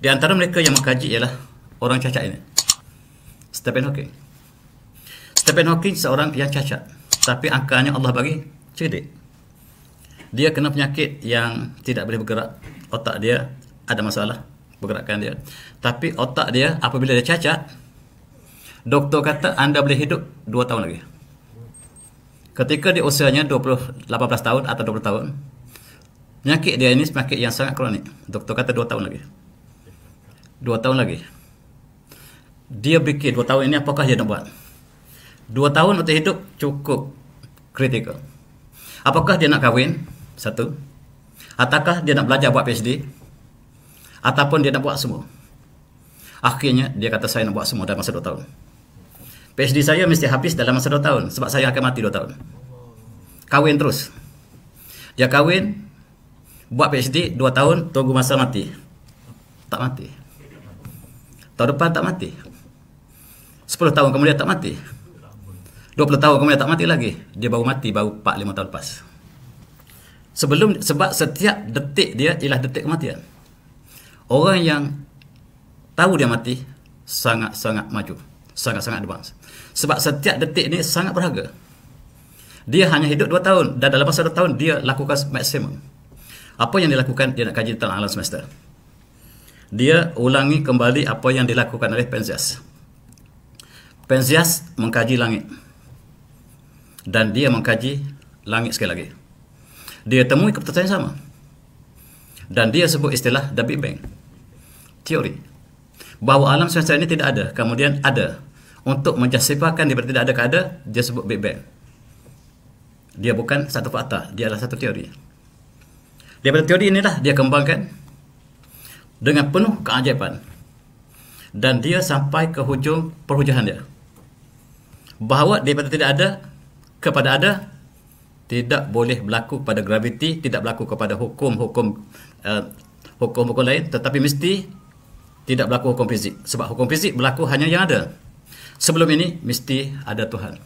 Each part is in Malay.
Di antara mereka yang mengkaji ialah orang cacat ini, Stephen Hawking. Stephen Hawking seorang yang cacat, tapi angkanya Allah bagi cerdik. Dia kena penyakit yang tidak boleh bergerak. Otak dia ada masalah pergerakan dia. Tapi otak dia apabila dia cacat, doktor kata anda boleh hidup 2 tahun lagi. Ketika dia usianya 18 tahun atau 20 tahun, penyakit dia ini penyakit yang sangat kronik. Doktor kata 2 tahun lagi. 2 tahun lagi. Dia fikir 2 tahun ini apakah dia nak buat. 2 tahun untuk hidup cukup kritikal. Apakah dia nak kahwin? Satu. Ataukah dia nak belajar buat PhD? Ataupun dia nak buat semua? Akhirnya dia kata saya nak buat semua dalam masa 2 tahun. PhD saya mesti habis dalam masa 2 tahun sebab saya akan mati 2 tahun. Kahwin terus. Dia kahwin, buat PhD 2 tahun, tunggu masa mati. Tak mati. Tahun depan tak mati. 10 tahun kemudian tak mati. 20 tahun kemudian tak mati lagi. Dia baru mati baru 4-5 tahun lepas. Sebab setiap detik dia ialah detik kematian. Orang yang tahu dia mati sangat-sangat maju, sangat-sangat advance. Sebab setiap detik ni sangat berharga. Dia hanya hidup 2 tahun dan dalam masa 2 tahun dia lakukan maksimum. Apa yang dilakukan? Dia nak kaji tentang alam semesta. Dia ulangi kembali apa yang dilakukan oleh Penzias. Penzias mengkaji langit. Dan dia mengkaji langit sekali lagi. Dia temui keputusan yang sama. Dan dia sebut istilah The Big Bang. Teori. Bahawa alam semesta ini tidak ada. Kemudian ada. Untuk menjustifikan daripada tidak ada ke ada, dia sebut Big Bang. Dia bukan satu fakta. Dia adalah satu teori. Daripada teori inilah dia kembangkan dengan penuh keajaiban. Dan dia sampai ke hujung perhujahan dia. Bahawa daripada tidak ada kepada ada tidak boleh berlaku pada graviti, tidak berlaku kepada hukum-hukum lain, tetapi mesti tidak berlaku hukum fizik. Sebab hukum fizik berlaku hanya yang ada. Sebelum ini mesti ada Tuhan.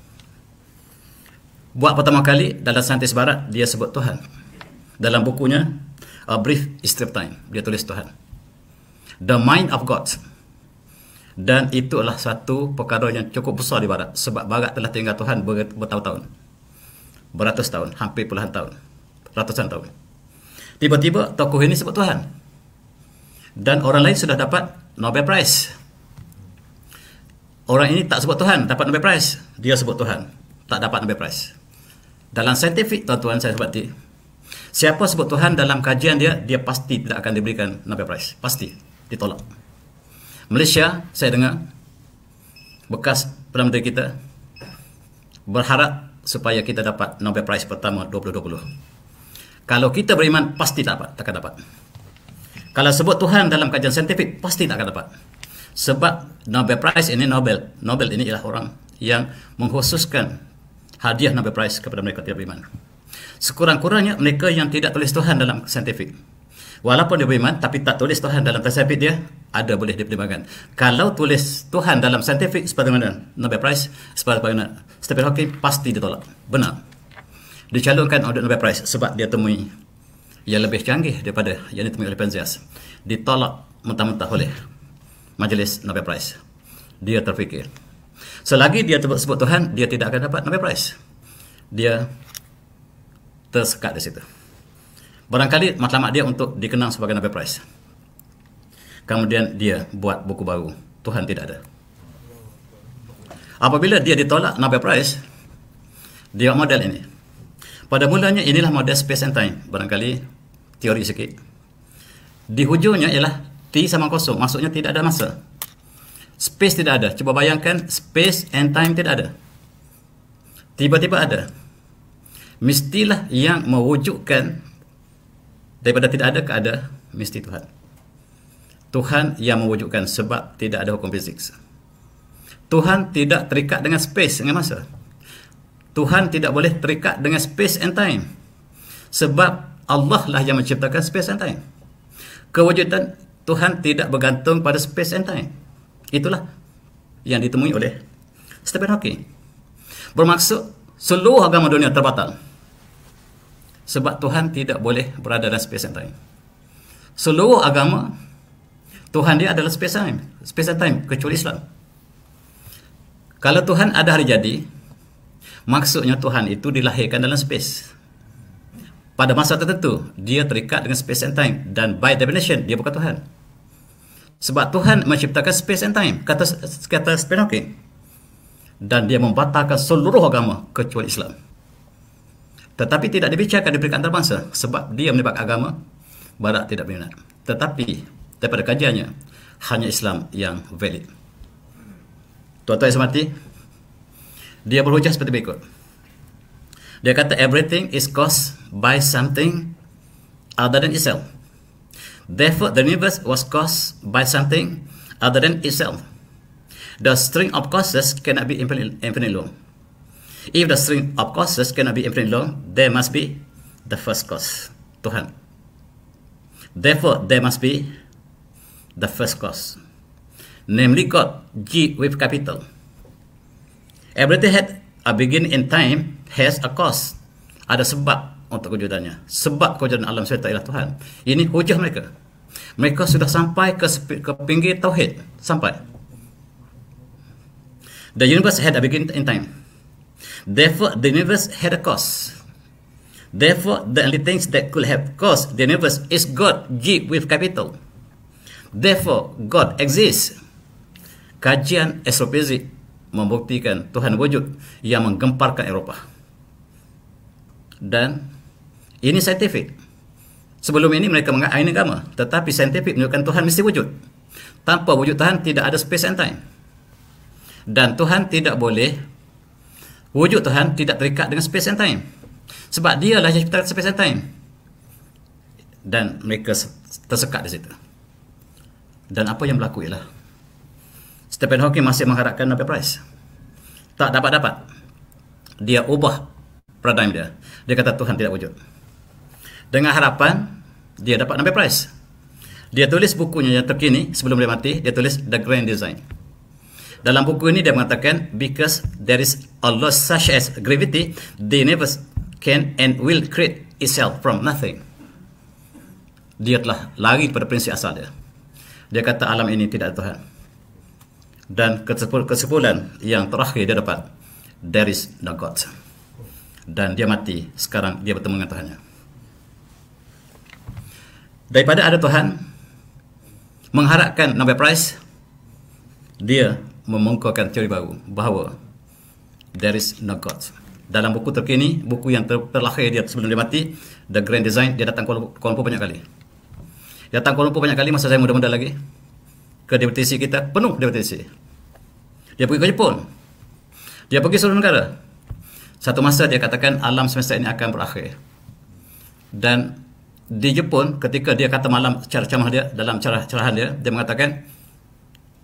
Buat pertama kali dalam saintis barat dia sebut Tuhan. Dalam bukunya A Brief History of Time dia tulis Tuhan. The Mind of God. Dan itu adalah satu perkara yang cukup besar di barat. Sebab barat telah tinggal Tuhan bertahun-tahun, beratus tahun, hampir puluhan tahun, ratusan tahun. Tiba-tiba tokoh ini sebut Tuhan. Dan orang lain sudah dapat Nobel Prize. Orang ini tak sebut Tuhan, dapat Nobel Prize. Dia sebut Tuhan, tak dapat Nobel Prize. Dalam saintifik, tuan-tuan saya sebati, siapa sebut Tuhan dalam kajian dia, dia pasti tidak akan diberikan Nobel Prize. Pasti ditolak. Malaysia, saya dengar bekas Perdana Menteri kita berharap supaya kita dapat Nobel Prize pertama 2020. Kalau kita beriman, pasti takkan dapat. Kalau sebut Tuhan dalam kajian saintifik, pasti tak akan dapat. Sebab Nobel Prize ini, Nobel ini ialah orang yang mengkhususkan hadiah Nobel Prize kepada mereka tidak beriman. Sekurang-kurangnya mereka yang tidak tulis Tuhan dalam saintifik, walaupun dia beriman tapi tak tulis Tuhan dalam saintifik dia, ada boleh dipertimbangkan. Kalau tulis Tuhan dalam saintifik seperti mana Nobel Prize, seperti mana Stephen Hawking, pasti ditolak. Benar. Dicalonkan oleh Nobel Prize sebab dia temui yang lebih canggih daripada yang ditemui oleh Penzias. Ditolak mentah-mentah oleh Majlis Nobel Prize. Dia terfikir, selagi dia sebut Tuhan, dia tidak akan dapat Nobel Prize. Dia tersekat di situ. Barangkali matlamat dia untuk dikenang sebagai Nobel Prize. Kemudian dia buat buku baru, Tuhan Tidak Ada. Apabila dia ditolak Nobel Prize, dia model ini. Pada mulanya inilah model space and time. Barangkali teori sikit. Di hujungnya ialah T sama kosong. Maksudnya tidak ada masa. Space tidak ada. Cuba bayangkan space and time tidak ada. Tiba-tiba ada. Mestilah yang mewujudkan daripada tidak ada ke ada, mesti Tuhan. Tuhan yang mewujudkan sebab tidak ada hukum fisik. Tuhan tidak terikat dengan space, dengan masa. Tuhan tidak boleh terikat dengan space and time. Sebab Allah lah yang menciptakan space and time. Kewujudan Tuhan tidak bergantung pada space and time. Itulah yang ditemui oleh Stephen Hawking. Bermaksud seluruh agama dunia terbatal. Sebab Tuhan tidak boleh berada dalam space and time. Seluruh agama Tuhan dia adalah space and time, kecuali Islam. Kalau Tuhan ada hari jadi, maksudnya Tuhan itu dilahirkan dalam space. Pada masa tertentu, dia terikat dengan space and time. Dan by definition, dia bukan Tuhan. Sebab Tuhan menciptakan space and time, kata Stephen Hawking. Dan dia membatalkan seluruh agama kecuali Islam. Tetapi tidak dibicarakan di peringkat antarabangsa sebab dia menyebabkan agama Barat tidak berminat. Tetapi daripada kajiannya, hanya Islam yang valid. Tuan-tuan yang hormati, dia berhujah seperti berikut. Dia kata everything is caused by something other than itself. Therefore, the universe was caused by something other than itself. The string of causes cannot be infinite long. If the string of causes cannot be infinite long, there must be the first cause, Tuhan. Therefore, there must be the first cause, namely God, G with capital. Everything had a beginning in time, has a cause. Ada sebab untuk kewujudannya. Sebab kewujudan alam semesta ialah Tuhan. Ini hujah mereka. Mereka sudah sampai ke pinggir tauhid. Sampai. The universe had a beginning in time. Therefore, the universe had a cause. Therefore, the only things that could have caused the universe is God, G with capital. Therefore, God exists. Kajian astrofizik membuktikan Tuhan wujud yang menggemparkan Eropah. Dan ini saintifik. Sebelum ini mereka menganggap ini agama, tetapi saintifik menunjukkan Tuhan mesti wujud. Tanpa wujud Tuhan tidak ada space and time. Dan Tuhan tidak boleh, wujud Tuhan tidak terikat dengan space and time. Sebab dialah yang ciptakan space and time. Dan mereka tersekat di situ. Dan apa yang berlaku ialah Stephen Hawking masih mengharapkan Nobel Prize. Tak dapat-dapat. Dia ubah paradigm dia. Dia kata Tuhan tidak wujud. Dengan harapan dia dapat Nobel Prize. Dia tulis bukunya yang terkini sebelum dia mati. Dia tulis The Grand Design. Dalam buku ini dia mengatakan, because there is a law such as gravity, the universe can and will create itself from nothing. Dia telah lari pada prinsip asal dia. Dia kata alam ini tidak ada Tuhan. Dan kesimpulan yang terakhir dia dapat, there is no God. Dan dia mati, sekarang dia bertemu dengan Tuhannya. Daripada ada Tuhan, mengharapkan Nobel Prize, dia memongkorkan teori baru bahawa there is no God. Dalam buku terkini, buku yang terlahir dia sebelum dia mati, The Grand Design, dia datang Kuala Lumpur banyak kali. Dia datang Kuala Lumpur banyak kali masa saya muda-muda lagi. Ke divertisi kita, penuh divertisi. Dia pergi ke Jepun. Dia pergi seluruh negara. Satu masa dia katakan alam semesta ini akan berakhir. Dan di Jepun, ketika dia kata malam ceramah dia, dalam cerahan dia, dia mengatakan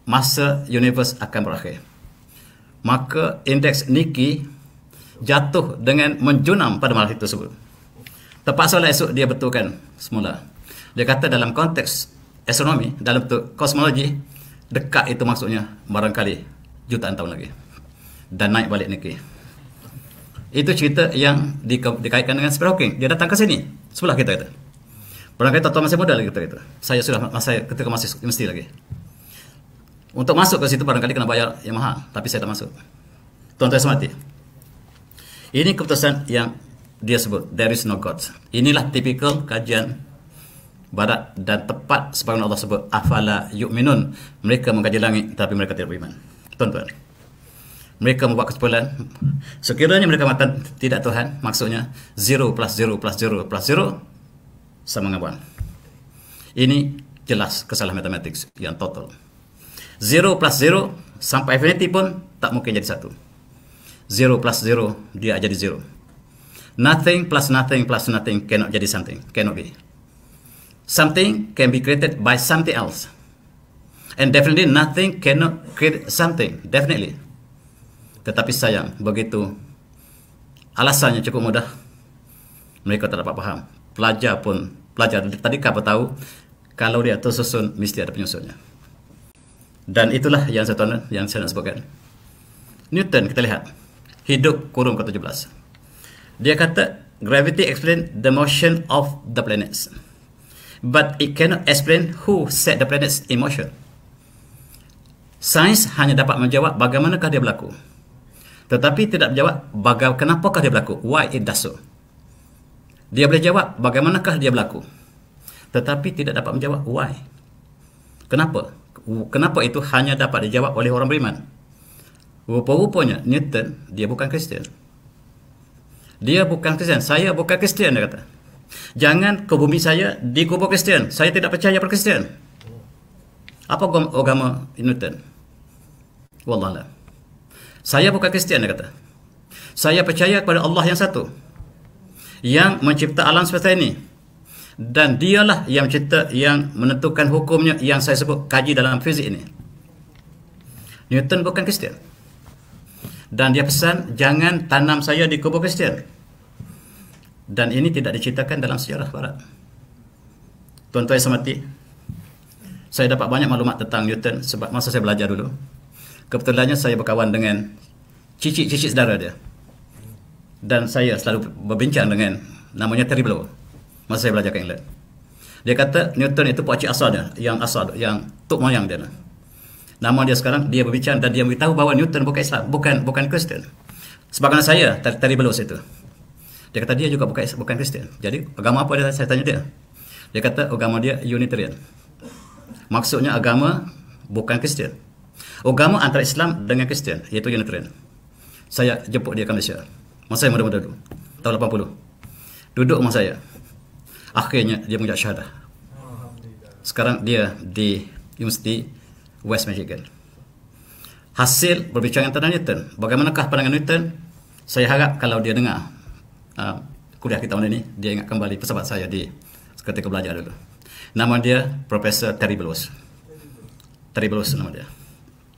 masa universe akan berakhir. Maka indeks Nikkei jatuh dengan menjunam pada malam itu tersebut. Terpaksalah esok dia betulkan semula. Dia kata dalam konteks astronomi, dalam kosmologi, dekat itu maksudnya barangkali jutaan tahun lagi. Dan naik balik Nikkei. Itu cerita yang dikaitkan dengan Stephen Hawking. Dia datang ke sini, sebelah kita itu. Barangkali tuan-tuan masih muda lagi kita itu. Saya sudah ketika masih mesti lagi. Untuk masuk ke situ barangkali kena bayar yang mahal, tapi saya tak masuk. Tuan-tuan semati. Ini keputusan yang dia sebut, there is no God. Inilah tipikal kajian Barat dan tepat sebagaimana Allah sebut, afala yu'minun. Mereka mengkaji langit tapi mereka tidak beriman. Tuan-tuan, mereka membuat kesimpulan, sekiranya mereka mengatakan tidak Tuhan, maksudnya 0 plus 0 plus 0 plus 0 sama dengan 1. Ini jelas kesalahan matematik yang total. 0 plus 0 sampai infinity pun tak mungkin jadi 1. 0 plus 0 dia jadi 0. Nothing plus nothing plus nothing cannot jadi something. Cannot be. Something can be created by something else. And definitely nothing cannot create something. Definitely. Tetapi sayang, begitu alasannya cukup mudah, mereka tak dapat faham. Pelajar tadika apa tahu, kalau dia tersusun mesti ada penyusunnya. Dan itulah yang saya nak sebutkan. Newton kita lihat, hidup kurun ke-17. Dia kata gravity explain the motion of the planets. but it cannot explain who set the planets in motion. Sains hanya dapat menjawab bagaimanakah dia berlaku, tetapi tidak menjawab kenapakah dia berlaku, why it does so. Dia boleh jawab bagaimanakah dia berlaku, tetapi tidak dapat menjawab why. Kenapa? Kenapa itu hanya dapat dijawab oleh orang beriman. Rupa-rupanya Newton, dia bukan Kristian. Dia bukan Kristian. Saya bukan Kristian, dia kata. Jangan ke bumi saya dikubur Kristian. Saya tidak percaya pada Kristian. Apa agama Newton? Wallahualam. Saya bukan Kristian, dia kata. Saya percaya kepada Allah yang satu, yang mencipta alam semesta ini, dan dialah yang mencipta, yang menentukan hukumnya, yang saya sebut kaji dalam fizik ini. Newton bukan Kristian, dan dia pesan jangan tanam saya di kubur Kristian. Dan ini tidak diceritakan dalam sejarah barat. Tuan-tuan yang saya hormati, saya dapat banyak maklumat tentang Newton sebab masa saya belajar dulu, kebetulannya saya berkawan dengan cicit-cicit saudara dia, dan saya selalu berbincang dengan namanya Terry Blow masa saya belajar ke England. Dia kata Newton itu pakcik asal dia, yang tok moyang dia. Nama dia sekarang, dia berbincang dan dia beritahu bahawa Newton bukan Islam, bukan Kristian. Sebagaimana saya, Terry Blow itu. Dia kata dia juga bukan Kristian. Jadi agama apa dia? Saya tanya dia. Dia kata agama dia Unitarian. Maksudnya agama bukan Kristian. Agama antara Islam dengan Kristian, iaitu Unitarian. Saya jemput dia ke Malaysia masa saya muda-muda dulu, tahun 80. Duduk rumah saya. Akhirnya dia mengucap syahadah. Sekarang dia di University West Michigan. Hasil perbincangan tentang Newton, bagaimanakah pandangan Newton? Saya harap kalau dia dengar kuliah kita tahun ini, dia ingat kembali pesahabat saya di ketika belajar dulu. Nama dia Profesor Terry Blows. Terry Blows nama dia.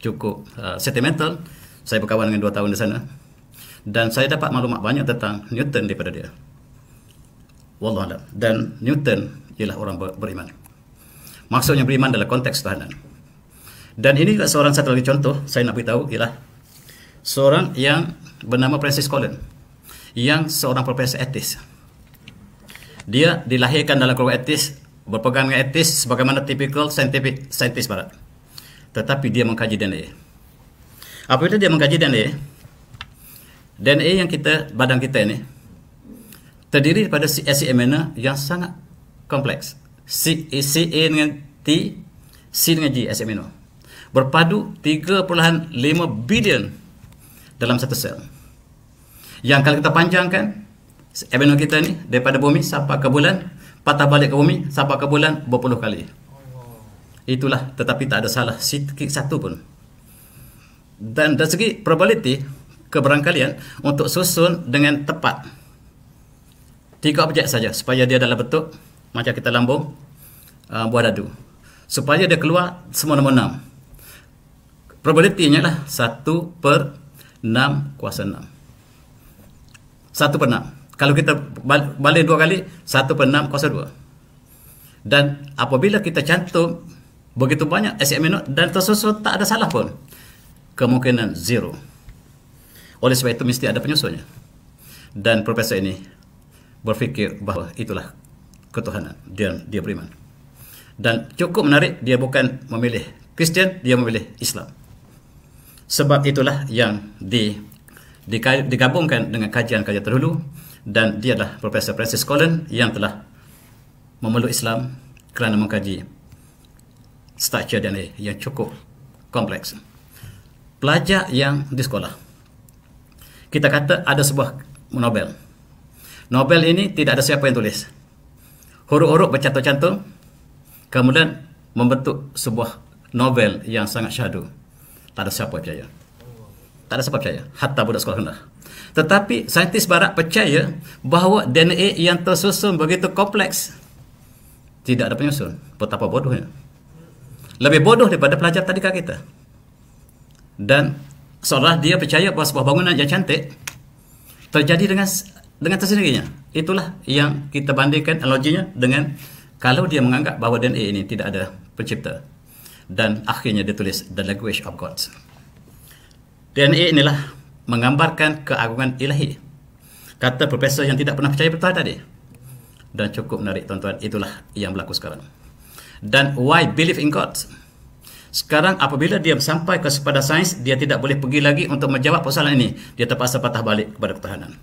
Cukup sentimental. Saya berkawan dengan 2 tahun di sana, dan saya dapat maklumat banyak tentang Newton daripada dia. Wallahualam. Dan Newton ialah orang beriman. Maksudnya beriman dalam konteks Tuhanan. Dan ini juga seorang, satu lagi contoh saya nak beritahu ialah seorang yang bernama Francis Collins, yang seorang profesor etis. Dia dilahirkan dalam keluarga etis, berpegang dengan etis sebagaimana typical scientist barat. Tetapi dia mengkaji DNA. Apabila dia mengkaji DNA yang badan kita ini terdiri daripada acid amino yang sangat kompleks. C A dengan T, C dengan G, acid amino. Berpadu 3.5 bilion dalam satu sel. Yang kalau kita panjangkan amino kita ni daripada bumi sampai ke bulan, patah balik ke bumi sampai ke bulan berpuluh kali. Itulah, tetapi tak ada salah sikit satu pun. Dan dari segi probability, keberangkalian untuk susun dengan tepat 3 objek saja supaya dia dalam bentuk macam kita lambung buah dadu, supaya dia keluar semua nombor 6. Probability-nya lah 1/6 kuasa 6. 1/6. Kalau kita balik 2 kali, 1/6 kuasa 2. Dan apabila kita cantum begitu banyak acid amino dan tersusun tak ada salah pun, kemungkinan 0. Oleh sebab itu mesti ada penyusunnya. Dan profesor ini berfikir bahawa itulah ketuhanan, dia beriman. Dan cukup menarik, dia bukan memilih Kristian, dia memilih Islam. Sebab itulah yang digabungkan dengan kajian-kajian terdahulu, dan dia adalah Profesor Francis Collins yang telah memeluk Islam kerana mengkaji struktur DNA yang cukup kompleks. Pelajar yang di sekolah, kita kata ada sebuah Nobel. Nobel ini tidak ada siapa yang tulis. Huruf-huruf bercantum-cantum, kemudian membentuk sebuah novel yang sangat syahdu. Tak ada siapa percaya. Tak ada siapa percaya, hatta budak sekolah rendah. Tetapi saintis barat percaya bahawa DNA yang tersusun begitu kompleks, tidak ada penyusun. Betapa bodohnya. Lebih bodoh daripada pelajar tadika kita. Dan seolah dia percaya bahawa sebuah bangunan yang cantik terjadi dengan tersendirinya. Itulah yang kita bandingkan analoginya dengan kalau dia menganggap bahawa DNA ini tidak ada pencipta, dan akhirnya dia tulis The Language of Gods. DNA inilah menggambarkan keagungan ilahi. Kata profesor yang tidak pernah percaya betul tadi, dan cukup menarik tuan-tuan. Itulah yang berlaku sekarang. Dan why believe in God? Sekarang apabila dia sampai kepada sains, dia tidak boleh pergi lagi untuk menjawab persoalan ini. Dia terpaksa patah balik kepada ketuhanan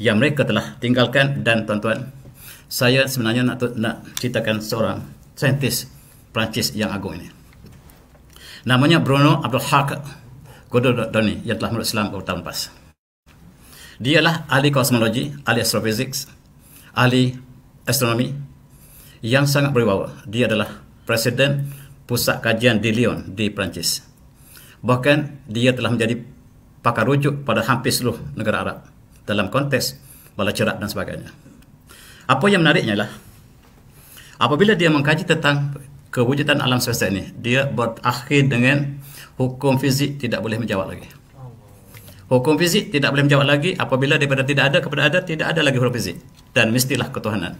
yang mereka telah tinggalkan. Dan tuan-tuan, saya sebenarnya nak ceritakan seorang saintis Perancis yang agung ini. Namanya Bruno Abdulhaq Gododoni, yang telah meluk Islam beberapa tahun lepas. Dialah ahli kosmologi, ahli astrofisik, ahli astronomi yang sangat berwibawa. Dia adalah presiden pusat kajian di Lyon di Perancis. Bahkan dia telah menjadi pakar rujuk pada hampir seluruh negara Arab dalam konteks bala cerak dan sebagainya. Apa yang menariknya adalah apabila dia mengkaji tentang kewujudan alam semesta ini, dia berakhir dengan hukum fizik tidak boleh menjawab lagi. Hukum fizik tidak boleh menjawab lagi. Apabila daripada tidak ada kepada ada, tidak ada lagi hukum fizik, dan mestilah ketuhanan.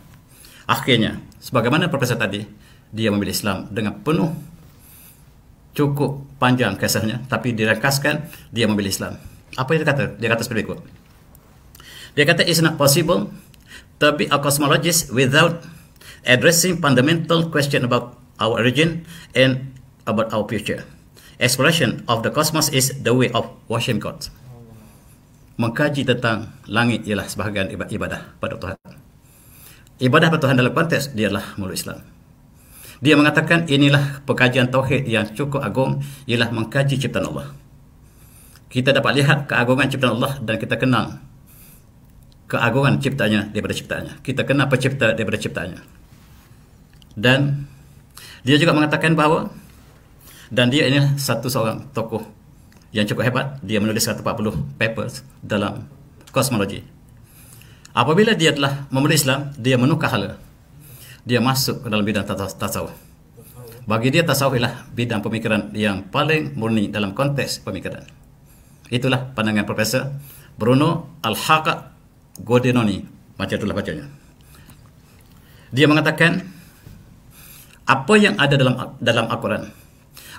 Akhirnya, sebagaimana profesor tadi, dia memilih Islam dengan penuh, cukup panjang kisahnya, tapi dirangkaskan, dia memilih Islam. Apa yang dia kata? Dia kata seperti berikut. Dia kata, it's not possible to be a cosmologist without addressing fundamental question about our origin and about our future. Exploration of the cosmos is the way of worship God. Mengkaji tentang langit ialah sebahagian ibadah pada Tuhan. Ibadah pada Tuhan dalam konteks dia adalah mulut Islam. Dia mengatakan inilah pengkajian tauhid yang cukup agung, ialah mengkaji ciptaan Allah. Kita dapat lihat keagungan ciptaan Allah dan kita kenal keagungan ciptaannya daripada ciptaannya. Kita kenal pencipta daripada ciptaannya. Dan dia juga mengatakan bahawa, dan dia ini seorang tokoh yang cukup hebat. Dia menulis 140 papers dalam kosmologi. Apabila dia telah memeluk Islam, dia menukar hala. Dia masuk ke dalam bidang tasawuf. Bagi dia tasawuf ialah bidang pemikiran yang paling murni dalam konteks pemikiran. Itulah pandangan Profesor Bruno Abdulhaq Gododoni, macam itulah bacanya. Dia mengatakan apa yang ada dalam Al-Quran,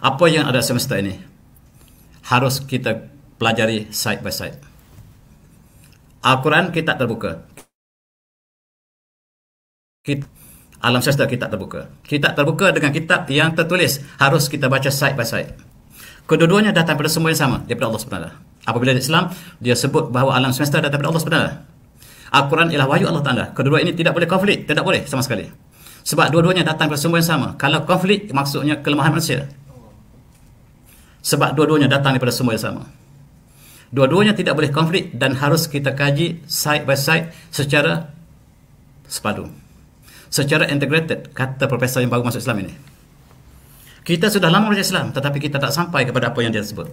apa yang ada semesta ini, harus kita pelajari side by side. Al-Quran kita terbuka. Alam semesta kita terbuka. Kita terbuka dengan kitab yang tertulis, harus kita baca side by side. Kedua-duanya datang pada sumber yang sama, daripada Allah SWT. Apabila Islam, dia sebut bahawa alam semesta datang daripada Allah SWT. Al-Quran ialah wahyu Allah Ta'ala. Kedua ini tidak boleh konflik, tidak boleh sama sekali. Sebab dua-duanya datang dari sumber yang sama. Kalau konflik, maksudnya kelemahan manusia. Sebab dua-duanya datang daripada sumber yang sama. Dua-duanya tidak boleh konflik dan harus kita kaji side by side secara sepadu, secara integrated, kata profesor yang baru masuk Islam ini. Kita sudah lama belajar Islam, tetapi kita tak sampai kepada apa yang dia sebut.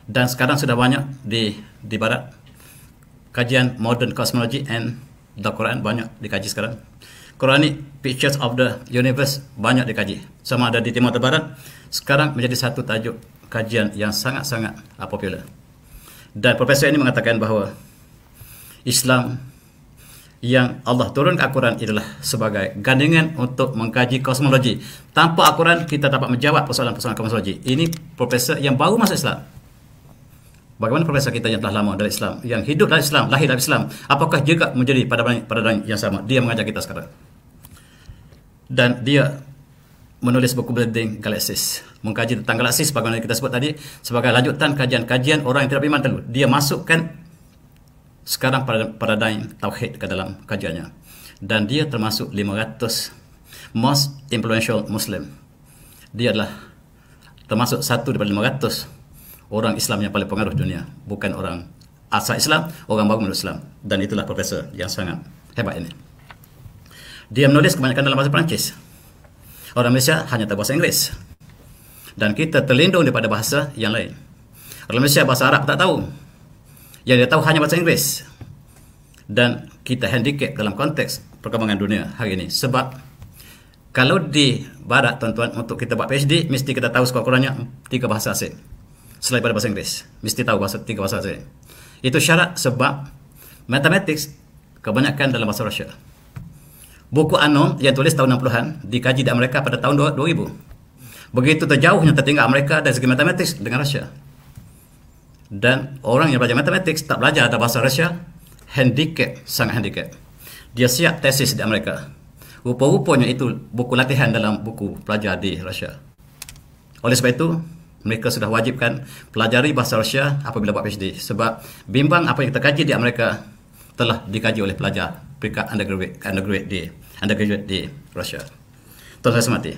Dan sekarang sudah banyak di barat, kajian modern cosmology and the Quran banyak dikaji sekarang. Quranic Pictures of the Universe banyak dikaji. Sama ada di Timur Barat, sekarang menjadi satu tajuk kajian yang sangat-sangat popular. Dan profesor ini mengatakan bahawa Islam yang Allah turunkan Al-Quran adalah sebagai gandingan untuk mengkaji kosmologi. Tanpa Al-Quran, kita dapat menjawab persoalan-persoalan kosmologi. Ini profesor yang baru masuk Islam. Bagaimana profesor kita yang telah lama dari Islam, yang hidup dari Islam, lahir dari Islam, apakah juga menjadi paradigma yang sama? Dia mengajar kita sekarang. Dan dia menulis buku Building Galaxies, mengkaji tentang galaksis, bagaimana kita sebut tadi, sebagai lanjutan kajian-kajian orang yang tidak beriman dulu. Dia masukkan sekarang paradigma tauhid ke dalam kajiannya. Dan dia termasuk 500 most influential Muslim. Dia adalah termasuk satu daripada 500 orang Islam yang paling pengaruh dunia. Bukan orang asal Islam, orang baru menurut Islam. Dan itulah profesor yang sangat hebat ini. Dia menulis kebanyakan dalam bahasa Perancis. Orang Malaysia hanya tahu bahasa Inggeris. Dan kita terlindung daripada bahasa yang lain. Orang Malaysia bahasa Arab tak tahu. Yang dia tahu hanya bahasa Inggeris. Dan kita handicap dalam konteks perkembangan dunia hari ini. Sebab kalau di barat, tuan-tuan, untuk kita buat PhD, mesti kita tahu sekurang-kurangnya 3 bahasa asing. Selain pada bahasa Inggeris, mesti tahu 3 bahasa asing. Itu syarat sebab matematik kebanyakan dalam bahasa Rusia. Buku Anom yang tulis tahun 60-an dikaji di Amerika pada tahun 2000. Begitu terjauhnya tertinggal Amerika dari segi matematik dengan Rusia. Dan orang yang belajar matematik tak belajar ada bahasa Rusia, handicap, sangat handicap. Dia siap tesis di Amerika. Rupa-rupanya itu buku latihan dalam buku pelajar di Rusia. Oleh sebab itu, mereka sudah wajibkan pelajari bahasa Rusia apabila buat PhD. Sebab bimbang apa yang kita kaji di Amerika telah dikaji oleh pelajar peringkat undergraduate di Rusia. Tuan saya semati.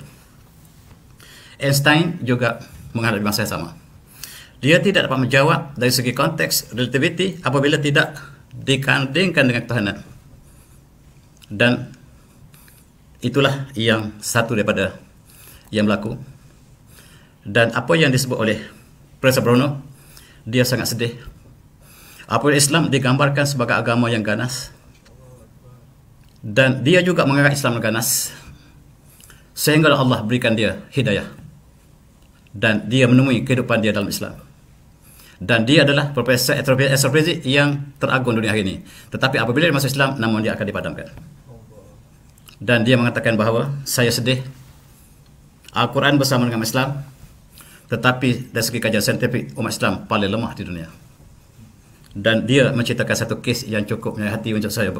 Einstein juga menghadapi masalah yang sama. Dia tidak dapat menjawab dari segi konteks relativity apabila tidak dikandingkan dengan ketuhanan. Dan itulah yang satu daripada yang berlaku. Dan apa yang disebut oleh Profesor Bruno, dia sangat sedih apabila Islam digambarkan sebagai agama yang ganas. Dan dia juga menganggap Islam ganas, sehingga Allah berikan dia hidayah. Dan dia menemui kehidupan dia dalam Islam. Dan dia adalah profesor astrofizik yang teragung dunia hari ini. Tetapi apabila dia masuk Islam, namun dia akan dipadamkan. Dan dia mengatakan bahawa saya sedih Al-Quran bersama dengan Islam, tetapi dari segi kajian saintifik umat Islam paling lemah di dunia. Dan dia menceritakan satu kes yang cukup menyayat hati untuk saya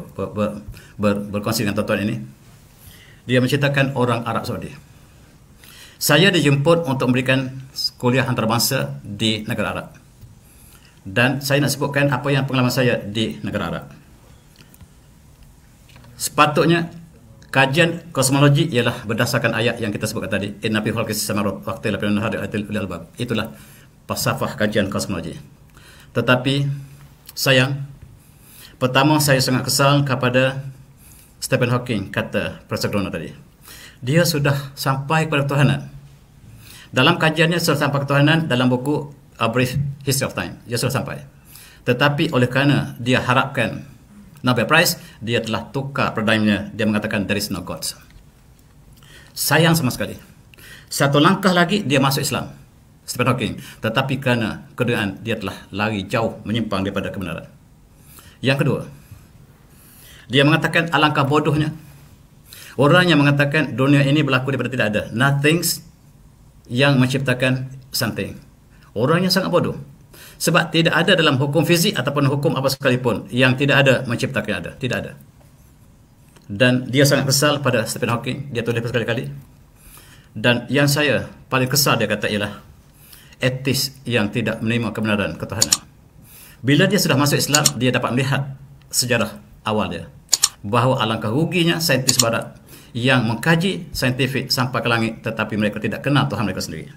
berkongsi dengan tuan-tuan ini. Dia menceritakan orang Arab Saudi. Saya dijemput untuk memberikan kuliah antarabangsa di negara Arab. Dan saya nak sebutkan apa yang pengalaman saya di negara Arab. Sepatutnya kajian kosmologi ialah berdasarkan ayat yang kita sebutkan tadi, inna fi khalqis samawati wal ardi la ayatin lil albab. Itulah falsafah kajian kosmologi. Tetapi sayang, pertama saya sangat kesal kepada Stephen Hawking, kata Profesor Bruno tadi. Dia sudah sampai kepada ketuhanan. Dalam kajiannya sudah sampai ketuhanan dalam buku A Brief History of Time. Dia sudah sampai. Tetapi oleh kerana dia harapkan Nobel Prize, dia telah tukar paradigmnya. Dia mengatakan there is no God. Sayang sama sekali. Satu langkah lagi dia masuk Islam, Stephen Hawking. Tetapi kerana keadaan dia telah lari jauh menyimpang daripada kebenaran. Yang kedua, dia mengatakan alangkah bodohnya orang yang mengatakan dunia ini berlaku daripada tidak ada. Nothing yang menciptakan something. Orang yang sangat bodoh. Sebab tidak ada dalam hukum fizik ataupun hukum apa sekalipun yang tidak ada menciptakan ada. Tidak ada. Dan dia sangat kesal pada Stephen Hawking. Dia tulis berkali-kali. Dan yang saya paling kesal dia kata ialah etis yang tidak menerima kebenaran ketuhanan. Bila dia sudah masuk Islam, dia dapat melihat sejarah awal dia. Bahawa alangkah ruginya saintis barat yang mengkaji saintifik sampai ke langit tetapi mereka tidak kenal Tuhan mereka sendiri.